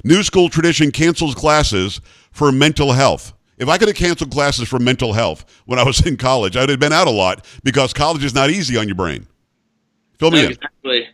New school tradition cancels classes for mental health. If I could have canceled classes for mental health when I was in college, I'd have been out a lot because college is not easy on your brain. Fill me in.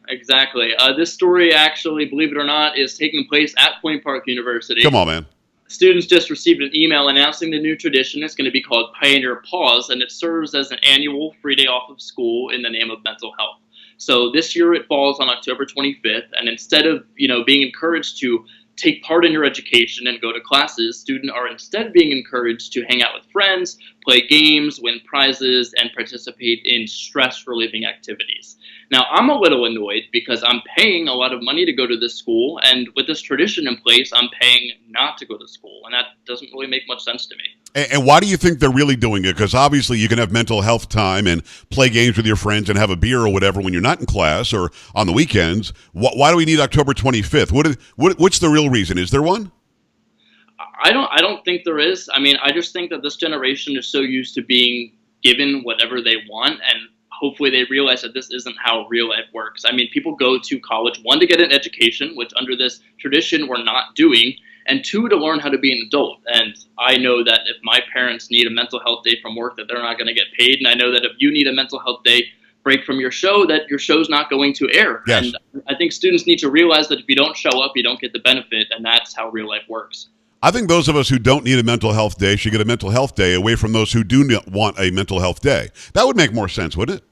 Exactly. This story actually, believe it or not, is taking place at Point Park University. Come on, man. Students just received an email announcing the new tradition. It's going to be called Pioneer Pause, and it serves as an annual free day off of school in the name of mental health. So this year it falls on October 25th, and instead of being encouraged to take part in your education and go to classes, students are instead being encouraged to hang out with friends, play games, win prizes, and participate in stress-relieving activities. Now, I'm a little annoyed because I'm paying a lot of money to go to this school, and with this tradition in place, I'm paying not to go to school, and that doesn't really make much sense to me. And why do you think they're really doing it? Because obviously you can have mental health time and play games with your friends and have a beer or whatever when you're not in class or on the weekends. Why do we need October 25th? What's the real reason? Is there one? I don't think there is. I mean, I just think that this generation is so used to being given whatever they want, and hopefully they realize that this isn't how real life works. I mean, people go to college, one, to get an education, which under this tradition we're not doing, and two, to learn how to be an adult. And I know that if my parents need a mental health day from work, that they're not going to get paid. And I know that if you need a mental health day break from your show, that your show's not going to air. Yes. And I think students need to realize that if you don't show up, you don't get the benefit, and that's how real life works. I think those of us who don't need a mental health day should get a mental health day away from those who do not want a mental health day. That would make more sense, wouldn't it?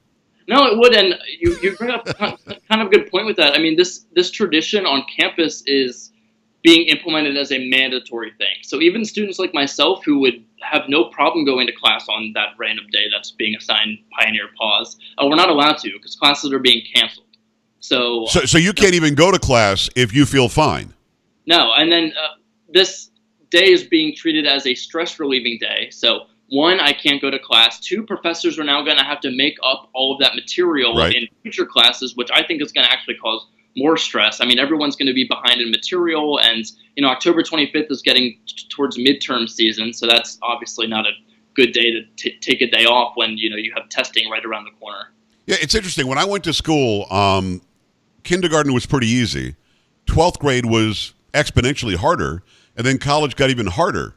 No, it would, and you bring up kind of a good point with that. I mean, this tradition on campus is being implemented as a mandatory thing. So even students like myself who would have no problem going to class on that random day that's being assigned Pioneer Pause, we're not allowed to because classes are being canceled. So you can't even go to class if you feel fine? No, and then this day is being treated as a stress-relieving day. So one, I can't go to class. Two, professors are now going to have to make up all of that material in future classes, which I think is going to actually cause more stress. I mean, everyone's going to be behind in material, and October 25th is getting towards midterm season, so that's obviously not a good day to take a day off when you have testing right around the corner. Yeah, it's interesting. When I went to school, kindergarten was pretty easy. 12th grade was exponentially harder, and then college got even harder.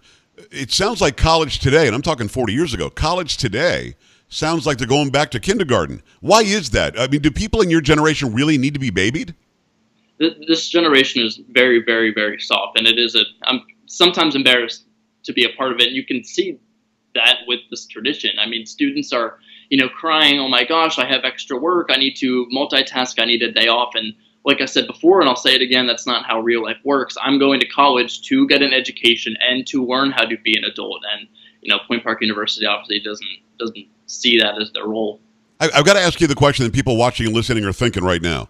It sounds like college today, and I'm talking 40 years ago, college today sounds like they're going back to kindergarten. Why is that? I mean, do people in your generation really need to be babied? This generation is very, very, very soft, and I'm sometimes embarrassed to be a part of it. And you can see that with this tradition. I mean, students are, crying, oh my gosh, I have extra work, I need to multitask, I need a day off. And like I said before, and I'll say it again, that's not how real life works. I'm going to college to get an education and to learn how to be an adult. And, Point Park University obviously doesn't see that as their role. I've got to ask you the question that people watching and listening are thinking right now.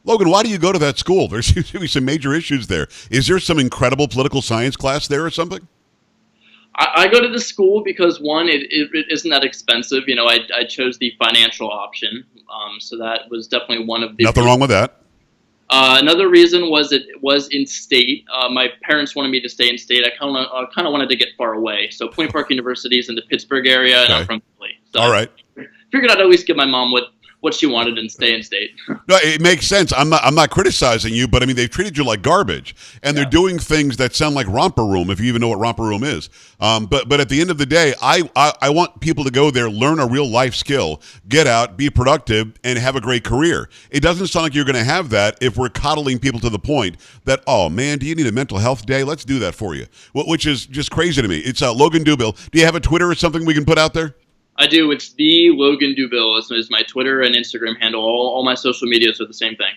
Logan, why do you go to that school? There seems to be some major issues there. Is there some incredible political science class there or something? I go to the school because, one, it isn't that expensive. I chose the financial option, so that was definitely one of the Nothing wrong with that. Another reason was it was in state. My parents wanted me to stay in state. I kind of wanted to get far away. So Point Park University is in the Pittsburgh area, and I'm from Philly. So all right. I figured I'd at least give my mom what she wanted and stay in state. No, it makes sense. I'm not criticizing you, but I mean, they've treated you like garbage, and they're doing things that sound like romper room, if you even know what romper room is. But at the end of the day, I want people to go there, learn a real life skill, get out, be productive, and have a great career. It doesn't sound like you're going to have that if we're coddling people to the point that, oh man, do you need a mental health day? Let's do that for you, which is just crazy to me. It's Logan Dubil. Do you have a Twitter or something we can put out there? I do. It's the Logan Dubil is my Twitter and Instagram handle. All my social medias are the same thing.